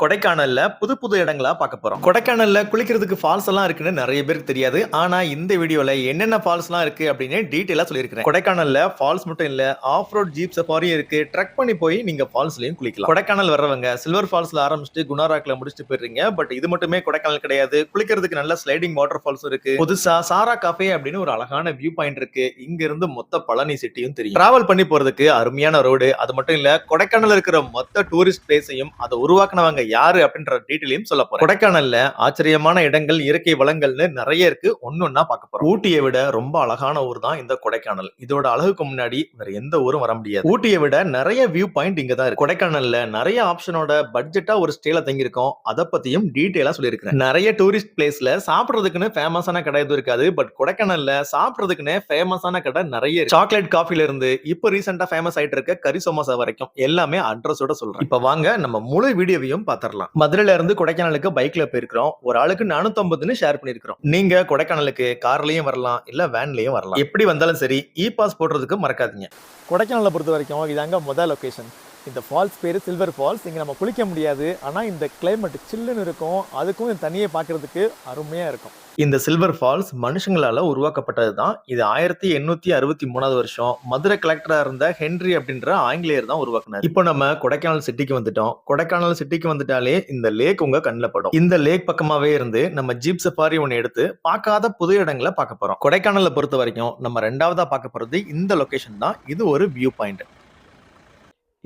கொடைக்கானல்ல புது புது இடங்களா பார்க்க போறோம். கொடைக்கானல்ல குளிக்கிறதுக்கு ஃபால்ஸ் எல்லாம் இருக்குன்னு நிறைய பேருக்கு தெரியாது. ஆனா இந்த வீடியோல என்னென்ன ஃபால்ஸ்லாம் இருக்கு அப்படின்னு டீடைலா சொல்லியிருக்கிறேன். கொடைக்கானல்ல ஃபால்ஸ் மட்டும் இல்ல, ஆஃப் ரோட் ஜீப் சஃபாரியும் இருக்கு. ட்ரக் பண்ணி போய் நீங்க ஃபால்ஸ்லயும் குளிக்கலாம். கொடைக்கானல் வர்றவங்க சில்வர் ஃபால்ஸ்ல ஆரம்பிச்சுட்டு குணாராக்ல முடிச்சுட்டு போயிடுறீங்க. பட் இது மட்டுமே கொடைக்கானல் கிடையாது. குளிக்கிறதுக்கு நல்ல ஸ்லைடிங் வாட்டர் ஃபால்ஸ் இருக்கு. புதுசா சாரா காஃபே அப்படின்னு ஒரு அழகான வியூ பாயிண்ட் இருக்கு. இங்க இருந்து மொத்த பழனி சிட்டியும் தெரியும். டிராவல் பண்ணி போறதுக்கு அருமையான ரோடு. அது மட்டும் இல்ல, கொடைக்கானல் இருக்கிற மொத்த டூரிஸ்ட் பிளேஸையும் அதை உருவாக்குனவங்க யாரு அப்படின்ற டீடைலையும் சொல்ல போறேன். கொடைக்கானல்ல ஆச்சரியமான இடங்கள், இயற்கை வளங்கள்னு நிறைய இருக்கு. ஒன்னொன்னா பார்க்க போறோம். ஊட்டியை விட ரொம்ப அழகான ஊர் தான் இந்த கொடைக்கானல். இதோட அழகுக்கு முன்னாடி வேற எந்த ஊரும் வர முடியாது. ஊட்டியை விட நிறைய வியூ பாயிண்ட் இங்க தான் இருக்கு. கொடைக்கானல்ல நிறைய ஆப்ஷனோட பட்ஜெட்டா ஒரு ஸ்டேல தங்கி இருக்கோம். அதை பத்தியும் டீடைலா சொல்லியிருக்கிறேன். நிறைய டூரிஸ்ட் பிளேஸ்ல சாப்பிடுறதுக்குன்னு ஃபேமஸான கடை எதுவும் இருக்காது. பட் கொடைக்கானல்ல சாப்பிடுறதுக்குன்னு ஃபேமஸான கடை நிறைய இருக்கு. சாக்லேட் காஃபில இருந்து இப்ப ரீசெண்டா ஃபேமஸ் ஆயிட்டு இருக்க கறி சமோசா வரைக்கும் எல்லாமே அட்ரஸோட சொல்றேன். இப்ப வாங்க நம்ம முழு வீடியோவையும் பாத்திரலாம். மதுரையில இருந்து கொடைக்கானலுக்கு பைக்ல போயிருக்கிறோம். ஒரு ஆளுக்கு 450 ஷேர் பண்ணிருக்கிறோம். நீங்க கொடைக்கானலுக்கு கார்லயும் வரலாம், இல்ல வேன்லயும் வரலாம். எப்படி வந்தாலும் சரி, இ பாஸ் போடுறதுக்கு மறக்காதீங்க. கொடைக்கானலை பொறுத்த வரைக்கும் இதாங்க முதல் லொகேஷன். இந்த ஃபால்ஸ் பேரு சில்வர் ஃபால்ஸ். இங்க நம்ம குளிக்க முடியாது. ஆனா இந்த கிளைமேட் சில்லுன்னு இருக்கும். அதுக்கும் தண்ணியை பார்க்கறதுக்கு அருமையா இருக்கும். இந்த சில்வர் ஃபால்ஸ் மனுஷங்களால உருவாக்கப்பட்டது தான். இது 1863 வருஷம் மதுரை கலெக்டரா இருந்த ஹென்றி அப்படின்ற ஆங்கிலேயர் தான் உருவாக்குனார். இப்போ நம்ம கொடைக்கானல் சிட்டிக்கு வந்துட்டோம். கொடைக்கானல் சிட்டிக்கு வந்துட்டாலே இந்த லேக் உங்க கண்ணில் படும். இந்த லேக் பக்கமாவே இருந்து நம்ம ஜீப் சஃபாரி ஒன்னு எடுத்து பார்க்காத புது இடங்களை பார்க்க போறோம். கொடைக்கானலை பொறுத்த வரைக்கும் நம்ம ரெண்டாவதா பார்க்க போறது இந்த லொகேஷன் தான். இது ஒரு வியூ பாயிண்ட்.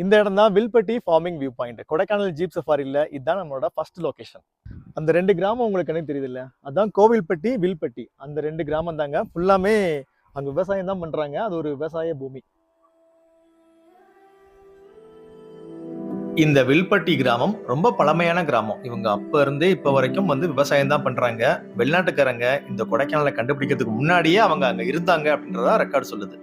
இந்த இடம் தான் Vilpatti farming view point. Kodaikanal jeep சஃபாரியில் இதுதான் நம்மளோட ஃபர்ஸ்ட் லொகேஷன். அந்த 2 கிராமம் உங்களுக்கு எனக்கு தெரியுது இல்ல, அதான் கோவில்பட்டி, வில்பட்டி. அந்த 2 கிராமம் தாங்க ஃபுல்லாமே அங்க விவசாயம் தான் பண்றாங்க. அது ஒரு விவசாய பூமி. இந்த வில்பட்டி கிராமம் ரொம்ப பழமையான கிராமம். இவங்க அப்ப இருந்தே இப்ப வரைக்கும் விவசாயம் தான் பண்றாங்க. வெளிநாட்டுக்காரங்க இந்த கொடைக்கானலை கண்டுபிடிக்கிறதுக்கு முன்னாடியே அவங்க அங்க இருந்தாங்க அப்படின்றத ரெக்கார்டு சொல்லுது.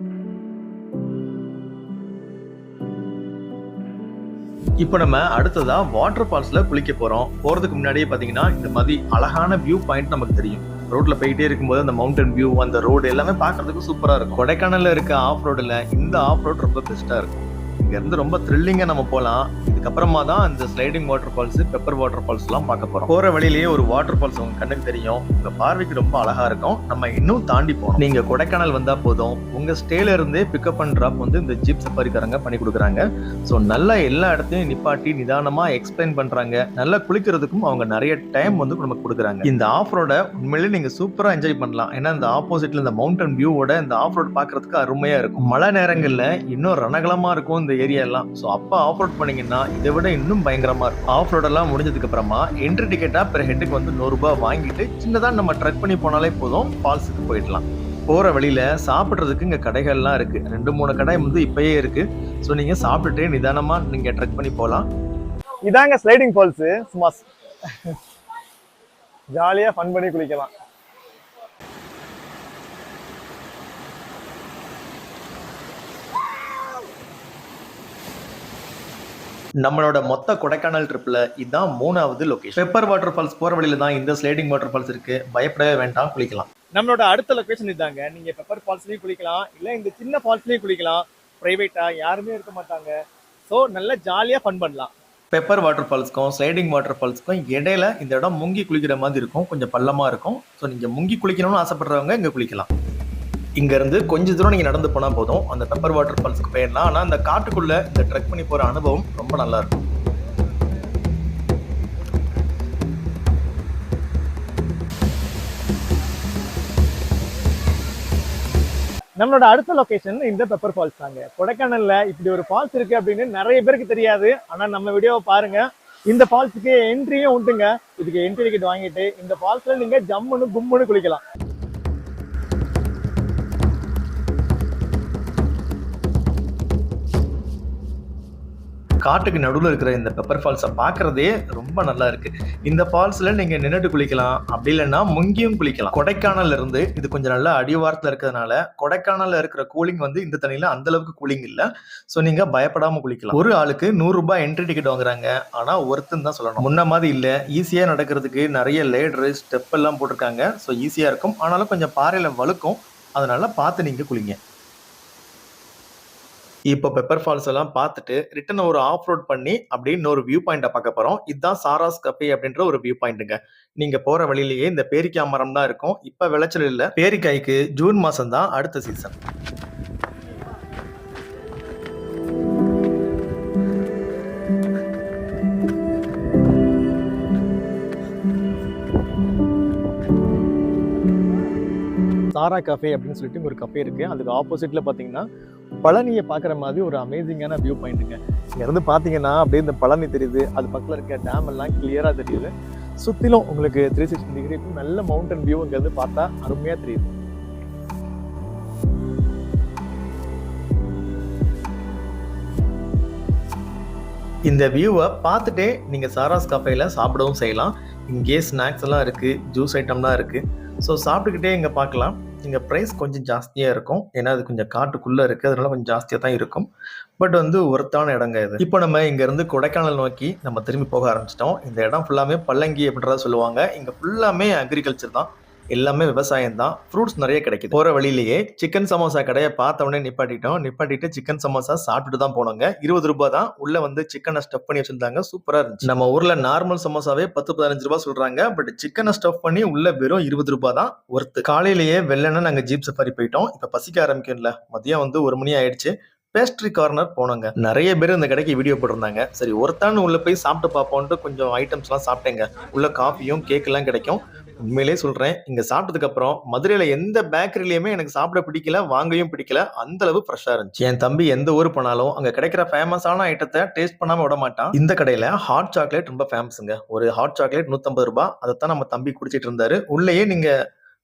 இப்போ நம்ம அடுத்ததா வாட்டர் ஃபால்ஸ்ல குளிக்க போறோம். போறதுக்கு முன்னாடியே பாத்தீங்கன்னா இந்த மாதிரி அழகான வியூ பாயிண்ட் நமக்கு தெரியும். ரோட்ல போயிட்டே இருக்கும்போது அந்த மவுண்டன் வியூ, அந்த ரோடு எல்லாமே பாக்குறதுக்கு சூப்பரா இருக்கும். கொடைக்கானல்ல இருக்க ஆஃப் ரோடுல இந்த ஆஃப் ரோடு ரொம்ப பெஸ்டா இருக்கும். இங்க இருந்து ரொம்ப த்ரில்லிங்கா நம்ம போலாம். இதுக்கப்புறமா தான் இந்த sliding waterfalls, pepper waterfalls எல்லாம் பார்க்க போறோம். போற வழியிலேயே ஒரு வாட்டர் ஃபால்ஸ் உங்க கண்ணுக்கு தெரியும். உங்க பார்வைக்கு ரொம்ப அழகா இருக்கும். நம்ம இன்னும் தாண்டி போறோம். நீங்க கொடைக்கானல் வந்தா போதும், உங்க ஸ்டேல இருந்தே பிக்கப் அண்ட் டிராப் இந்த ஜீப் சஃபாரிக்காரங்க பண்ணி கொடுக்குறாங்க. ஸோ நல்லா எல்லா இடத்தையும் நிப்பாட்டி நிதானமா எக்ஸ்பிளைன் பண்றாங்க. நல்லா குளிக்கிறதுக்கும் அவங்க நிறைய டைம் நமக்கு கொடுக்குறாங்க. இந்த ஆஃப் ரோட உண்மையிலேயே நீங்க சூப்பரா என்ஜாய் பண்ணலாம். ஏன்னா இந்த ஆப்போசிட்ல இந்த மவுண்டன் வியூவோட இந்த ஆஃப் ரோட் பாக்குறதுக்கு அருமையா இருக்கும். மழை நேரங்கள்ல இன்னும் ரணகலமா இருக்கும் இந்த ஏரியா எல்லாம். ஸோ அப்ப ஆஃப் ரோட் பண்ணீங்கன்னா இதை விட இன்னும் பயங்கரமா இருக்கும். ஆஃப் ரோட் எல்லாம் முடிஞ்சதுக்கு அப்புறமா என்ட்ரி டிக்கெட்டா பெர் ஹெட்டுக்கு ₹100 வாங்கிட்டு சின்னதா நம்ம ட்ரெக் பண்ணி போனாலே போதும், ஃபால்ஸுக்கு போயிடலாம். போற வழியில சாப்பிடுறதுக்கு இங்க கடைகள்லாம் இருக்கு. 2-3 கடை இப்பயே இருக்கு. ஸோ நீங்க சாப்பிட்டுட்டே நிதானமா நீங்க ட்ரெக் பண்ணி போகலாம். இதாங்க ஸ்லைடிங் ஃபால்ஸ். சும்மா ஜாலியா ஃபன் பண்ணி குளிக்கலாம். நம்மளோட மொத்த கொடைக்கானல் ட்ரிப்ல இதுதான் 3வது லொகேஷன். பெப்பர் வாட்டர் ஃபால்ஸ் போற வழியில தான் இந்த ஸ்லைடிங் வாட்டர் ஃபால்ஸ் இருக்கு. பயப்படவே வேண்டாம், குளிக்கலாம். நம்மளோட அடுத்த லொகேஷன் இதாங்க. நீங்க பெப்பர் ஃபால்ஸ்லயும் குளிக்கலாம், இல்ல இந்த சின்ன ஃபால்ஸ்லயும் குளிக்கலாம். பிரைவேட்டா யாருமே இருக்க மாட்டாங்க. ஸோ நல்லா ஜாலியா ஃபன் பண்ணலாம். பெப்பர் வாட்டர் ஃபால்ஸ்க்கும் ஸ்லைடிங் வாட்டர் ஃபால்ஸ்க்கும் இடையில இந்த இடம் முங்கி குளிக்கிற மாதிரி இருக்கும். கொஞ்சம் பள்ளமா இருக்கும். ஸோ நீங்க முங்கி குளிக்கணும்னு ஆசைப்படுறவங்க இங்க குளிக்கலாம். இங்க இருந்து கொஞ்ச தூரம் நீங்க நடந்து போனா போதும், அந்த பெப்பர் வாட்டர் ஃபால்ஸ்க்கு போயிடலாம். ஆனா அந்த காட்டுக்குள்ள இந்த ட்ரெக் பண்ணி போற அனுபவம் ரொம்ப நல்லா இருக்கும். நம்மளோட அடுத்த லொகேஷன் இந்த பெப்பர் ஃபால்ஸ் தாங்க. கொடைக்கானல்ல இப்படி ஒரு ஃபால்ஸ் இருக்கு அப்படின்னு நிறைய பேருக்கு தெரியாது. ஆனா நம்ம வீடியோவை பாருங்க. இந்த ஃபால்ஸுக்கு என்ட்ரியும் உண்டுங்க. இதுக்கு என்ட்ரி டிக்கெட் வாங்கிட்டு இந்த ஃபால்ஸ்ல நீங்க ஜம்முன்னு கும்முன்னு குளிக்கலாம். காட்டுக்கு நடுவில் இருக்கிற இந்த பெப்பர் ஃபால்ஸை பார்க்கறதே ரொம்ப நல்லா இருக்கு. இந்த ஃபால்ஸ்ல நீங்க நின்றுட்டு குளிக்கலாம், அப்படி இல்லைன்னா முங்கியும் குளிக்கலாம். கொடைக்கானல்ல இருந்து இது கொஞ்சம் நல்ல அடிவாரத்துல இருக்கிறதுனால கொடைக்கானல்ல இருக்கிற கூலிங் இந்த தண்ணியில அந்த அளவுக்கு கூலிங் இல்லை. ஸோ நீங்க பயப்படாம குளிக்கலாம். ஒரு ஆளுக்கு ₹100 என்ட்ரி டிக்கெட் வாங்குறாங்க. ஆனா ஒருத்தன் தான் சொல்லணும், முன்ன மாதிரி இல்லை. ஈஸியா நடக்கிறதுக்கு நிறைய லேடரு ஸ்டெப் எல்லாம் போட்டிருக்காங்க. ஸோ ஈஸியா இருக்கும். ஆனாலும் கொஞ்சம் பாறையில வழுக்கும். அதனால பார்த்து நீங்க குளிங்க. இப்போ பெப்பர் ஃபால்ஸ் எல்லாம் பார்த்துட்டு ரிட்டர்ன் ஒரு ஆஃப் ரோட் பண்ணி அப்படியே இன்னொரு வியூ பாயிண்ட பார்க்க போறோம். இதுதான் சாராஸ் கஃபே அப்படின்ற ஒரு வியூ பாயிண்ட்டுங்க. நீங்க போற வழியிலேயே இந்த பேரிக்காய் மரம் தான் இருக்கும். இப்ப விளைச்சல் இல்ல. பேரிக்காய்க்கு ஜூன் மாசம் தான் அடுத்த சீசன். சாரா கஃபே அப்படின்னு சொல்லிட்டு ஒரு கஃபே இருக்கு. அதுக்கு ஆப்போசிட்ல பாத்தீங்கன்னா பழனியை பார்க்குற மாதிரி ஒரு அமேசிங்கான வியூ பாயிண்ட்டுங்க. இங்கேருந்து பார்த்தீங்கன்னா அப்படியே இந்த பழனி தெரியுது, அது பக்கத்தில் இருக்க டேம் எல்லாம் கிளியராக தெரியுது. சுற்றிலும் உங்களுக்கு 360 டிகிரி நல்ல மவுண்டன் வியூ இங்கேருந்து பார்த்தா அருமையாக தெரியுது. இந்த வியூவை பார்த்துட்டே நீங்கள் சாராஸ் கஃபேல சாப்பிடவும் செய்யலாம். இங்கே ஸ்நாக்ஸ் எல்லாம் இருக்குது, ஜூஸ் ஐட்டம்லாம் இருக்குது. ஸோ சாப்பிட்டுக்கிட்டே இங்கே பார்க்கலாம். இங்கே ப்ரைஸ் கொஞ்சம் ஜாஸ்தியாக இருக்கும். ஏன்னா அது கொஞ்சம் காட்டுக்குள்ளே இருக்குது, அதனால கொஞ்சம் ஜாஸ்தியாக தான் இருக்கும். பட் வந்து ஒர்த்தான இடங்க இது. இப்போ நம்ம இங்கேருந்து கொடைக்கானல் நோக்கி நம்ம திரும்பி போக ஆரம்பிச்சிட்டோம். இந்த இடம் ஃபுல்லாமே பல்லங்கி அப்படின்றத சொல்லுவாங்க. இங்கே ஃபுல்லாமே அக்ரிகல்ச்சர் தான், எல்லாமே விவசாயம் தான். ஃப்ரூட்ஸ் நிறைய கிடைக்குது. போகிற வழியிலேயே சிக்கன் சமோசா கடையை பார்த்த உடனே நிப்பாட்டிட்டு சிக்கன் சமோசா சாப்பிட்டுட்டு தான் போனோங்க. 20 ரூபாய் தான். உள்ள வந்து சிக்கனை ஸ்டஃப் பண்ணி வச்சிருந்தாங்க, சூப்பரா இருந்துச்சு. நம்ம ஊர்ல நார்மல் சமோசாவே 10-15 ரூபாய் சொல்றாங்க. பட் சிக்கனை ஸ்டஃப் பண்ணி உள்ள வெறும் 20 ரூபாய் தான் ஒர்த்து. காலையிலேயே வெள்ளன நாங்க ஜீப் சஃபாரி போயிட்டோம். இப்ப பசிக்க ஆரம்பிக்கல. மதியம் வந்து 1 மணி ஆயிடுச்சு. பேஸ்ட்ரி கார்னர் போனோங்க. நிறைய பேர் இந்த கடைக்கு வீடியோ போட்டிருந்தாங்க. சரி ஒருத்தான்னு உள்ள போய் சாப்பிட்டு பார்ப்போம்ட்டு கொஞ்சம் ஐட்டம்ஸ் எல்லாம் சாப்பிட்டேங்க. உள்ள காஃபியும் கேக் எல்லாம் கிடைக்கும். உண்மையிலே சொல்றேன், இங்க சாப்பிட்டதுக்கு அப்புறம் மதுரையில எந்த பேக்கரிலயுமே எனக்கு சாப்பிட பிடிக்கல, வாங்கவும் பிடிக்கல. அந்த அளவு ஃப்ரெஷ்ஷா இருந்துச்சு. என் தம்பி எந்த ஊர் போனாலும் அங்க கிடைக்கிற ஃபேமஸான ஐட்டத்தை டேஸ்ட் பண்ணாம விட மாட்டான். இந்த கடையில ஹாட் சாக்லேட் ரொம்ப ஃபேமஸ்ங்க. ஒரு ஹாட் சாக்லேட் 150 ரூபாய். அதைத்தான் நம்ம தம்பி குடிச்சிட்டு இருந்தாரு. உள்ளேயே நீங்க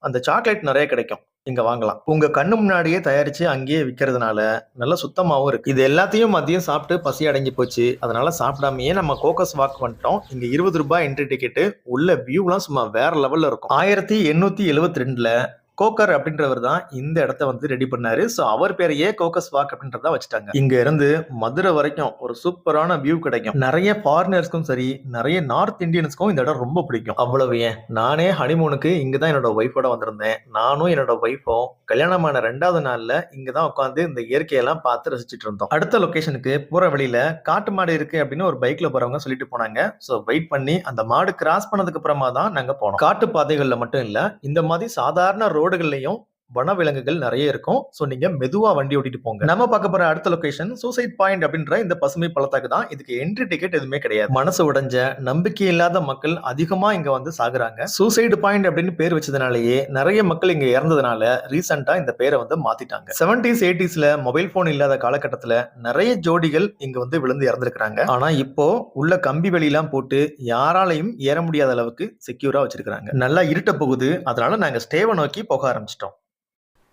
அந்த சாக்லேட் நிறைய கிடைக்கும், இங்க வாங்கலாம். உங்க கண்ணு முன்னாடியே தயாரிச்சு அங்கேயே விக்கிறதுனால நல்ல சுத்தமாவும் இருக்கு. இது எல்லாத்தையும் மதியம் சாப்பிட்டு பசி அடங்கி போச்சு. அதனால சாப்பிடாமயே நம்ம கோக்கஸ் வாக் வந்துட்டோம். இங்க 20 ரூபாய் என்ட்ரி டிக்கெட். உள்ள வியூலாம் சும்மா வேற லெவல்ல இருக்கும். 1872ல கோக்கர் அப்படின்றவர் தான் இந்த இடத்த வந்து ரெடி பண்ணாரு. சோ அவர் பேரையே கோக்கஸ் வாக் அப்படின்றத வச்சுட்டாங்க. இங்க இருந்து மதுரை வரைக்கும் ஒரு சூப்பரான வியூ கிடைக்கும். நிறைய ஃபாரினர்ஸ்க்கும் சரி, நிறைய நார்த் இந்தியன்ஸ்க்கும் இந்த இடம் ரொம்ப பிடிக்கும். அவ்வளவு ஏன், நானே ஹனிமூனுக்கு இங்கதான் என்னோட ஒய்ஃபோட வந்திருந்தேன். நானும் என்னோட ஒய்ஃபும் கல்யாணமான 2வது நாள்ல இங்கதான் உட்காந்து இந்த இயற்கையெல்லாம் பார்த்து ரசிச்சுட்டு இருந்தோம். அடுத்த லொகேஷனுக்கு போற வழியில காட்டு மாடு இருக்கு அப்படின்னு ஒரு பைக்ல போறவங்க சொல்லிட்டு போனாங்க. சோ வெயிட் பண்ணி அந்த மாடு கிராஸ் பண்ணதுக்கு அப்புறமா தான் நாங்க போனோம். காட்டு பாதைகள்ல மட்டும் இல்ல, இந்த மாதிரி சாதாரண ரோடுகள்லயும் வனவிலங்குகள் நிறைய இருக்கும். சோ நீங்க மெதுவா வண்டி ஓட்டிட்டு போங்க. நம்ம பார்க்க போற அடுத்த லொகேஷன் சூசைட் பாயிண்ட் அப்படின்ற இந்த பசுமை பள்ளத்தாக்கு தான். இதுக்கு என்ட்ரி டிக்கெட் எதுவுமே கிடையாது. மனசு உடைஞ்ச நம்பிக்கை இல்லாத மக்கள் அதிகமா இங்க வந்து சாகுறாங்க. சூசைட் பாயிண்ட் அப்படின்னு பேர் வச்சதுனாலேயே நிறைய மக்கள் இங்க இறந்ததுனால ரீசெண்டா இந்த பேரை வந்து மாத்திட்டாங்க. 70s 80sல மொபைல் போன் இல்லாத காலகட்டத்துல நிறைய ஜோடிகள் இங்க வந்து விழுந்து இறந்திருக்காங்க. ஆனா இப்போ உள்ள கம்பி வெளியெல்லாம் போட்டு யாராலையும் ஏற முடியாத அளவுக்கு செக்யூரா வச்சிருக்காங்க. நல்லா இருட்ட போகுது, அதனால நாங்க ஸ்டேவை நோக்கி போக ஆரம்பிச்சிட்டோம்.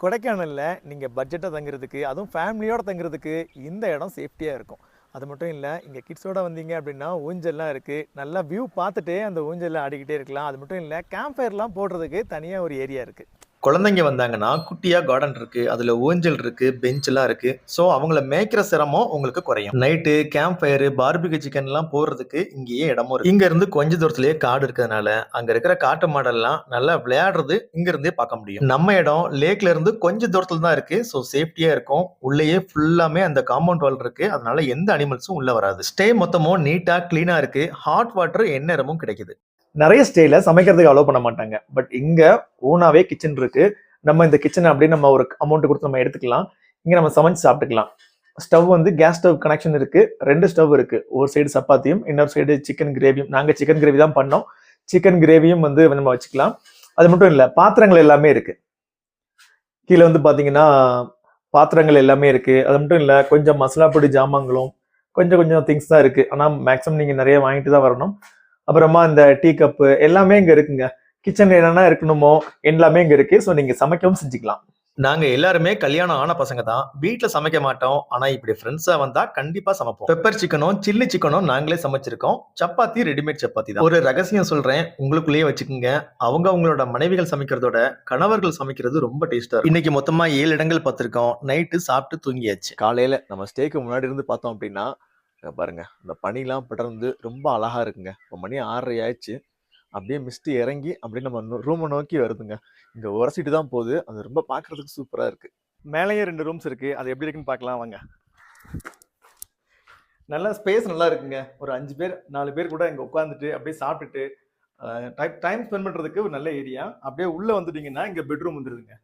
கொடைக்கானல்ல நீங்கள் பட்ஜெட்டாக தங்குறதுக்கு, அதுவும் ஃபேமிலியோட தங்குறதுக்கு இந்த இடம் சேஃப்டியாக இருக்கும். அது மட்டும் இல்லை, இங்கே கிட்ஸோட வந்தீங்க அப்படின்னா ஊஞ்சல்லாம் இருக்குது. நல்லா வியூ பார்த்துட்டே அந்த ஊஞ்சலில் ஆடிக்கிட்டே இருக்கலாம். அது மட்டும் இல்லை, கேம்ப் ஃபயர்லாம் போடுறதுக்கு தனியாக ஒரு ஏரியா இருக்குது. குழந்தைங்க வந்தாங்கன்னா குட்டியா கார்டன் இருக்கு, அதுல ஊஞ்சல் இருக்கு, பெஞ்ச் எல்லாம் இருக்கு. சோ அவங்கள மேய்க்கிற சிரமம் உங்களுக்கு குறையும். Night camp fire, barbecue chicken எல்லாம் போடுறதுக்கு இங்கேயே இடமும் இருக்கு. இங்க இருந்து கொஞ்ச தூரத்திலேயே காடு இருக்கிறதுனால அங்க இருக்கிற காட்டு மாடெல்லாம் நல்லா விளையாடுறது இங்க இருந்தே பார்க்க முடியும். நம்ம இடம் லேக்ல இருந்து கொஞ்ச தூரத்துல தான் இருக்கு. சோ சேஃப்டியா இருக்கும். உள்ளேயே ஃபுல்லாமே அந்த காம்பவுண்ட் வால் இருக்கு, அதனால எந்த அனிமல்ஸும் உள்ள வராது. ஸ்டே மொத்தமும் நீட்டா கிளீனா இருக்கு. ஹாட் வாட்டர் எந்நேரமும் கிடைக்குது. நிறைய ஸ்டேல சமைக்கிறதுக்கு அலோவ் பண்ண மாட்டாங்க. பட் இங்க ஓனாவே கிச்சன் இருக்கு. நம்ம இந்த கிச்சன் அப்படியே நம்ம ஒரு அமௌண்ட் கொடுத்து நம்ம எடுத்துக்கலாம். இங்க நம்ம சமைச்சு சாப்பிட்டுக்கலாம். ஸ்டவ் வந்து கேஸ் ஸ்டவ் கனெக்ஷன் இருக்கு. 2 ஸ்டவ் இருக்கு. ஒரு சைடு சப்பாத்தியும், இன்னொரு சைடு சிக்கன் கிரேவியும். நாங்க சிக்கன் கிரேவி தான் பண்ணோம். சிக்கன் கிரேவியும் வந்து நம்ம வச்சுக்கலாம். அது மட்டும் இல்ல, பாத்திரங்கள் எல்லாமே இருக்கு. கீழே வந்து பாத்தீங்கன்னா பாத்திரங்கள் எல்லாமே இருக்கு. அது மட்டும் இல்ல, கொஞ்சம் மசாலா பொடி ஜாமான்களும் கொஞ்சம் திங்ஸ் தான் இருக்கு. ஆனா மேக்ஸிமம் நீங்க நிறைய வாங்கிட்டு தான் வரணும். அப்புறமா இந்த டீ கப்பு எல்லாமே இங்க இருக்குங்க. கிச்சன் என்னென்ன இருக்கணுமோ எல்லாமே இங்க இருக்கு. ஸோ நீங்க சமைக்கவும் செஞ்சுக்கலாம். நாங்க எல்லாருமே கல்யாணம் ஆன பசங்க தான். வீட்டுல சமைக்க மாட்டோம். ஆனா இப்படி ஃப்ரெண்ட்ஸா வந்தா கண்டிப்பா சமைப்போம். பெப்பர் சிக்கனும் சில்லி சிக்கனும் நாங்களே சமைச்சிருக்கோம். சப்பாத்தி ரெடிமேட் சப்பாத்தி தான். ஒரு ரகசியம் சொல்றேன், உங்களுக்குள்ளேயே வச்சுக்கோங்க. அவங்களோட மனைவிகள் சமைக்கிறதோட கணவர்கள் சமைக்கிறது ரொம்ப டேஸ்டா இருக்கும். இன்னைக்கு மொத்தமா 7 இடங்கள் பார்த்திருக்கோம். நைட்டு சாப்பிட்டு தூங்கியாச்சு. காலையில நம்ம ஸ்டேக்கு முன்னாடி இருந்து பார்த்தோம் அப்படின்னா பாருங்க, இந்த பனிலாம் படர்ந்து ரொம்ப அழகா இருக்குங்க. இப்போ மணி 6:30 ஆயிடுச்சு. அப்படியே மிஸ்ட் இறங்கி அப்படியே நம்ம ரூமை நோக்கி வருதுங்க. இங்க உரசிட்டு தான் போகுது. அது ரொம்ப பார்க்கறதுக்கு சூப்பரா இருக்கு. மேலேயே 2 ரூம்ஸ் இருக்கு. அது எப்படி இருக்குன்னு பார்க்கலாம் வாங்க. நல்ல ஸ்பேஸ் நல்லா இருக்குங்க. ஒரு 5 பேர் 4 பேர் கூட இங்க உட்காந்துட்டு அப்படியே சாப்பிட்டுட்டு டைம் ஸ்பெண்ட் பண்றதுக்கு ஒரு நல்ல ஏரியா. அப்படியே உள்ள வந்துட்டீங்கன்னா இங்க பெட்ரூம் வந்துருதுங்க.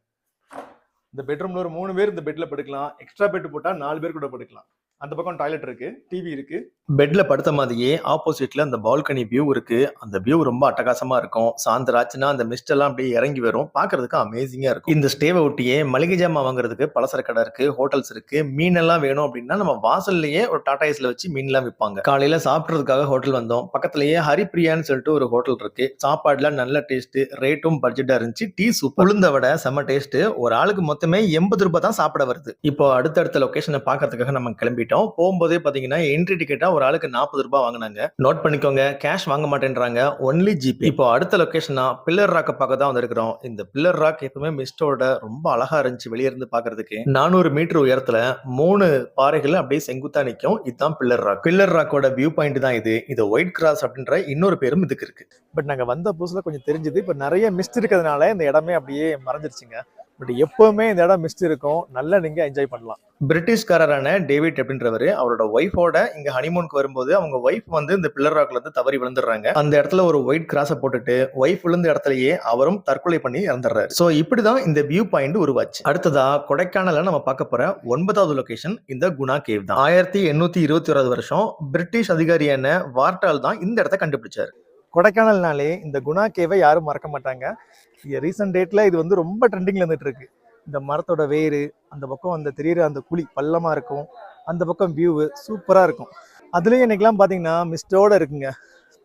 இந்த பெட்ரூம்ல ஒரு 3 பேர் இந்த பெட்ல படுக்கலாம். எக்ஸ்ட்ரா பெட் போட்டா 4 பேர் கூட படுக்கலாம். அந்த பக்கம் டாய்லெட் இருக்கு, டிவி இருக்கு. பெட்ல படுத்த மாதிரியே ஆப்போசிட்ல அந்த பால்கனி வியூ இருக்கு. அந்த வியூ ரொம்ப அட்டகாசமா இருக்கும். சாயந்தராச்சுன்னா அந்த மிஸ்ட் எல்லாம் அப்படியே இறங்கி வரும். பார்க்கிறதுக்கு அமேசிங்கா இருக்கும். இந்த ஸ்டேவை ஒட்டியே மளிகை ஜாமான் வாங்குறதுக்கு பலசர கடை இருக்கு, ஹோட்டல்ஸ் இருக்கு. மீன் எல்லாம் வேணும் அப்படின்னா நம்ம வாசல்லையே ஒரு டாடா ஏஸ்ல வச்சு மீன் எல்லாம் விற்பாங்க. காலையில சாப்பிடுறதுக்காக ஹோட்டல் வந்தோம். பக்கத்திலேயே ஹரிப்பிரியான்னு சொல்லிட்டு ஒரு ஹோட்டல் இருக்கு. சாப்பாடுல நல்ல டேஸ்ட், ரேட்டும் பட்ஜெட்டா இருந்துச்சு. Tea super. உளுந்த வடை செம்ம டேஸ்ட். ஒரு ஆளுக்கு மொத்தமே 80 ரூபாய் தான் சாப்பிட வருது. இப்போ அடுத்தடுத்த லொகேஷனை பார்க்கறதுக்காக நம்ம கிளம்பிட்டோம். போகும்போதே பாத்தீங்கன்னா என்ட்ரி டிக்கெட்டா ஒரு ஆளுக்கு 40 ரூபாய் வாங்கினாங்க. நோட் பண்ணிக்கோங்க, கேஷ் வாங்க மாட்டேன்றாங்க, ஒன்லி ஜிபே. இப்போ அடுத்த லொகேஷனா பில்லர் ராக்க பார்க்க தான் வந்திருக்கிறோம். இந்த பில்லர் ராக் எப்பவுமே மிஸ்டோட ரொம்ப அழகா இருந்துச்சு வெளியே இருந்து பாக்குறதுக்கு. 400 மீட்டர் உயரத்துல 3 பாறைகள் அப்படியே செங்குத்தா நிக்கும். இதுதான் பில்லர் ராக். பில்லர் ராக்கோட வியூ பாயிண்ட் தான் இது. இது ஒயிட் கிராஸ் அப்படின்ற இன்னொரு பேரும் இதுக்கு இருக்கு. பட் நாங்க வந்த புதுசுல கொஞ்சம் தெரிஞ்சது. இப்ப நிறைய மிஸ்ட் இருக்கிறதுனால இந்த இடமே அப்படியே மறைஞ்சிருச்சுங்க. பட் எப்பவுமே இந்த இடம் மிஸ்ட் இருக்கும். நல்லா நீங்க என்ஜாய் பண்ணலாம். பிரிட்டிஷ்காரரான டேவிட் அப்படின்றவரு அவரோட ஒய்ஃபோட இங்க ஹனிமூனுக்கு வரும்போது அவங்க ஒய்ஃப் வந்து இந்த பில்லர் ராக்ல இருந்து தவறி விழுந்துடுறாங்க. அந்த இடத்துல ஒரு ஒயிட் கிராஸை போட்டுட்டு ஒய்ஃப் விழுந்த இடத்துலயே அவரும் தற்கொலை பண்ணி இறந்துடுறாரு. சோ இப்படிதான் இந்த வியூ பாயிண்ட் உருவாச்சு. அடுத்ததா கொடைக்கானல்ல நம்ம பார்க்க போற 9வது லொகேஷன் இந்த குணா கேவ் தான். 1821 வருஷம் பிரிட்டிஷ் அதிகாரியான வார்டால் தான் இந்த இடத்தை கண்டுபிடிச்சாரு. கொடைக்கானல்னாலே இந்த குணா கேவை யாரும் மறக்க மாட்டாங்க. ரீசன்ட் டேட்ல இது வந்து ரொம்ப ட்ரெண்டிங்ல இருந்துட்டு இருக்கு. இந்த மரத்தோட வேறு, அந்த பக்கம் அந்த தெரியுற அந்த குழி பள்ளமா இருக்கும், அந்த பக்கம் வியூ சூப்பரா இருக்கும். அதுலயும் இன்னைக்கெல்லாம் பாத்தீங்கன்னா மிஸ்டோட இருக்குங்க.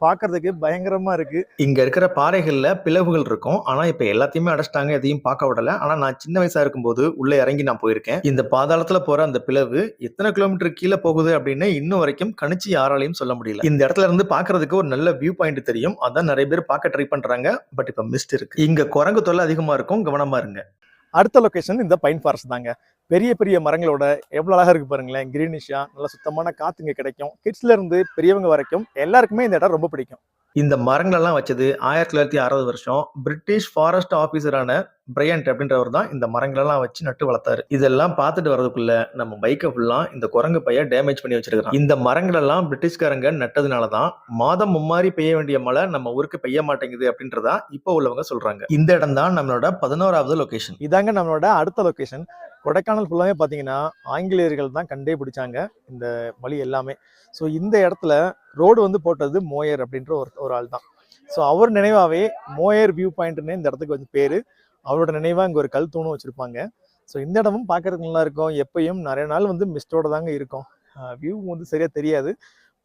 பார்க்கிறதுக்கு பயங்கரமா இருக்கு. இங்க இருக்கிற பாறைகள்ல பிளவுகள் இருக்கும். ஆனா இப்ப எல்லாத்தையுமே அடைச்சிட்டாங்க, எதையும் பார்க்க விடல. ஆனா நான் சின்ன வயசா இருக்கும்போது உள்ள இறங்கி நான் போயிருக்கேன். இந்த பாதாளத்துல போற அந்த பிளவு எத்தனை கிலோமீட்டர் கீழே போகுது அப்படின்னு இன்னும் வரைக்கும் கணிச்சு யாராலையும் சொல்ல முடியல. இந்த இடத்துல இருந்து பாக்குறதுக்கு ஒரு நல்ல வியூ பாயிண்ட் தெரியும். அதான் நிறைய பேர் பார்க்க ட்ரை பண்றாங்க. பட் இப்ப மிஸ்ட் இருக்கு. இங்க குரங்கு தொல்லை அதிகமா இருக்கும், கவனமா இருங்க. அடுத்த லொகேஷன் இந்த பைன் ஃபாரஸ்ட் தாங்க. பெரிய பெரிய மரங்களோட எவ்வளவு அழகா இருக்கு பாருங்களேன். கிரீனிஷா, நல்ல சுத்தமான காத்துங்க கிடைக்கும். கிட்ஸ்ல இருந்து பெரியவங்க வரைக்கும் எல்லாருக்குமே இந்த இடம் ரொம்ப பிடிக்கும். இந்த மரங்கள் எல்லாம் வச்சது 1960 வருஷம் பிரிட்டிஷ் ஃபாரஸ்ட் ஆபீசரான பிரையண்ட் அப்படின்றவர் தான் இந்த மரங்கள் எல்லாம் வச்சு நட்டு வளர்த்தாரு. இதெல்லாம் பார்த்துட்டு வரதுக்குள்ள நம்ம பைக்கை ஃபுல்லா இந்த குரங்கு பைய டேமேஜ் பண்ணி வச்சிருக்கான். இந்த மரங்கள் எல்லாம் பிரிட்டிஷ்காரங்க நட்டதுனாலதான் மாதம் மும்மாரி பெய்ய வேண்டிய மழை நம்ம ஊருக்கு பெய்ய மாட்டேங்குது அப்படின்றதா இப்போ உள்ளவங்க சொல்றாங்க. இந்த இடம் தான் நம்மளோட 11வது லொகேஷன். இதாங்க நம்மளோட அடுத்த லொகேஷன். கொடைக்கானல் ஃபுல்லாவே பாத்தீங்கன்னா ஆங்கிலேயர்கள் தான் கண்டே பிடிச்சாங்க இந்த வழி எல்லாமே. ஸோ இந்த இடத்துல ரோடு வந்து போட்டது மோயர் அப்படின்ற ஒரு ஆள் தான். ஸோ அவர் நினைவாவே மோயர் வியூ பாயிண்ட்னு இந்த இடத்துக்கு வந்து பேரு. அவரோட நினைவா இங்க ஒரு கல் தூணும் வச்சிருப்பாங்க. ஸோ இந்த இடமும் பார்க்கறதுக்கு நல்லா இருக்கும். எப்பயும் நிறைய நாள் வந்து மிஸ்டோட தாங்க இருக்கும். வியூ வந்து சரியா தெரியாது.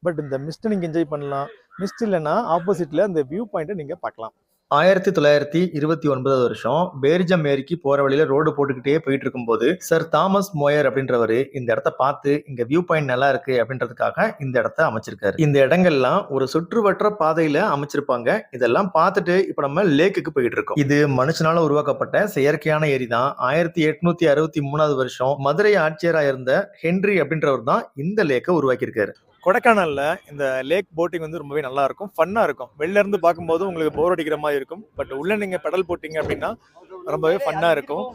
பட் இந்த மிஸ்ட்டை நீங்க என்ஜாய் பண்ணலாம். மிஸ்ட் இல்லைன்னா ஆப்போசிட்ல அந்த வியூ பாயிண்ட்டை நீங்க பார்க்கலாம். 1929 வருஷம் பேரிஜம் ஏரிக்கு போற வழியில ரோடு போட்டுக்கிட்டே போயிட்டு இருக்கும்போது சர் தாமஸ் மோயர் அப்படின்றவரு இந்த இடத்த பார்த்து இங்க வியூ பாயிண்ட் நல்லா இருக்கு அப்படின்றதுக்காக இந்த இடத்த அமைச்சிருக்காரு. இந்த இடங்கள்லாம் ஒரு சுற்றுவட்ட பாதையில அமைச்சிருப்பாங்க. இதெல்லாம் பார்த்துட்டு இப்ப நம்ம லேக்குக்கு போயிட்டு இருக்கோம். இது மனுஷனால உருவாக்கப்பட்ட செயற்கையான ஏரி தான். 1863 வருஷம் மதுரை ஆட்சியரா இருந்த ஹென்றி அப்படின்றவர் தான் இந்த லேக்கை உருவாக்கியிருக்காரு. கொடைக்கானல்ல இந்த லேக் போட்டிங் வந்து ரொம்பவே நல்லா இருக்கும், ஃபன்னா இருக்கும். வெளில இருந்து பார்க்கும்போது உங்களுக்கு போர் அடிக்கிற மாதிரி இருக்கும். பட் உள்ள நீங்க பெடல் போட்டிங்க அப்படின்னா ரொம்பவே ஃபன்னா இருக்கும்.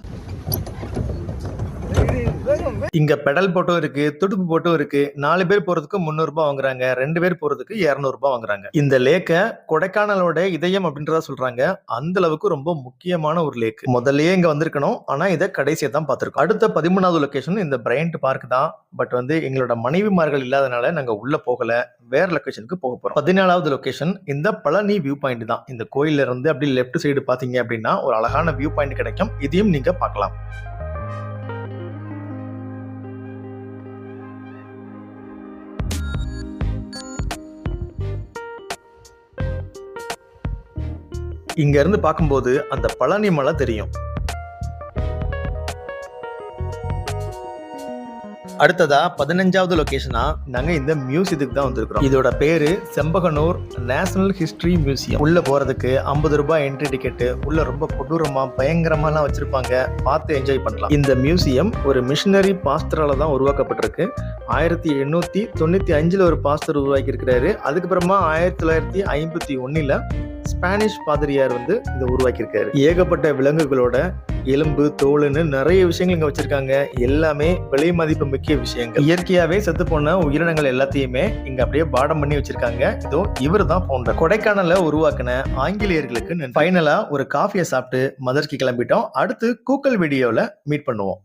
இங்க பெடல் போட்டும் இருக்கு, துடுப்பு போட்டும் இருக்கு. 4 பேர் போறதுக்கு 300 ரூபாய் வாங்குறாங்க, 2 பேர் போறதுக்கு 200 ரூபாய் வாங்குறாங்க. இந்த லேக்க கொடைக்கானலோட இதயம் அப்படின்றத சொல்றாங்க. அந்த அளவுக்கு ரொம்ப முக்கியமான ஒரு லேக். முதல்லயே இங்க வந்திருக்கணும், ஆனா இதை கடைசியா தான் பார்த்திருக்கோம். அடுத்த 13வது லொகேஷன் இந்த பிரையண்ட் பார்க் தான். பட் வந்து எங்களோட மனைவிமார்கள் இல்லாதனால நாங்க உள்ள போகல, வேற லொகேஷனுக்கு போக போறோம். 14வது லொகேஷன் இந்த பழனி வியூ பாயிண்ட் தான். இந்த கோயில்ல இருந்து அப்படி லெஃப்ட் சைடு பாத்தீங்க அப்படின்னா ஒரு அழகான வியூ பாயிண்ட் கிடைக்கும். இதையும் நீங்க பார்க்கலாம். இங்க இருந்து பார்க்கும்போது அந்த பழனி மலை தெரியும். அடுத்ததா 15வது லொகேஷனா நாங்க இந்த மியூசியத்துக்கு தான் வந்திருக்கிறோம். இதோட பேரு செம்பகனூர் நேஷனல் ஹிஸ்டரி மியூசியம். உள்ள போறதுக்கு 50 ரூபாய் என்ட்ரி டிக்கெட். உள்ள ரொம்ப கொடூரமா பயங்கரமா எல்லாம் வச்சிருப்பாங்க, பார்த்து என்ஜாய் பண்ணலாம். இந்த மியூசியம் ஒரு மிஷனரி பாஸ்டரால தான் உருவாக்கப்பட்டிருக்கு. 1895 ஒரு பாஸ்டர் உருவாக்கி இருக்கிறாரு. அதுக்கப்புறமா 1951 ஸ்பானிஷ் பாதிரியார் வந்து இதை உருவாக்கி இருக்காரு. ஏகப்பட்ட விலங்குகளோட எலும்பு, தோலுன்னு நிறைய விஷயங்கள் இங்க வச்சிருக்காங்க. எல்லாமே விலை மதிப்பு மிக்க விஷயங்கள். இயற்கையாவே செத்து போன உயிரினங்கள் எல்லாத்தையுமே இங்க அப்படியே பாடம் பண்ணி வச்சிருக்காங்க. இதோ இவர் தான் ஃபவுண்டர். கொடைக்கானல்ல உருவாக்கின ஆங்கிலேயர்களுக்கு ஃபைனலா ஒரு காஃபியை சாப்பிட்டு மதர்ஸ்க்கு கிளம்பிட்டோம். அடுத்து கூக்கல் வீடியோல மீட் பண்ணுவோம்.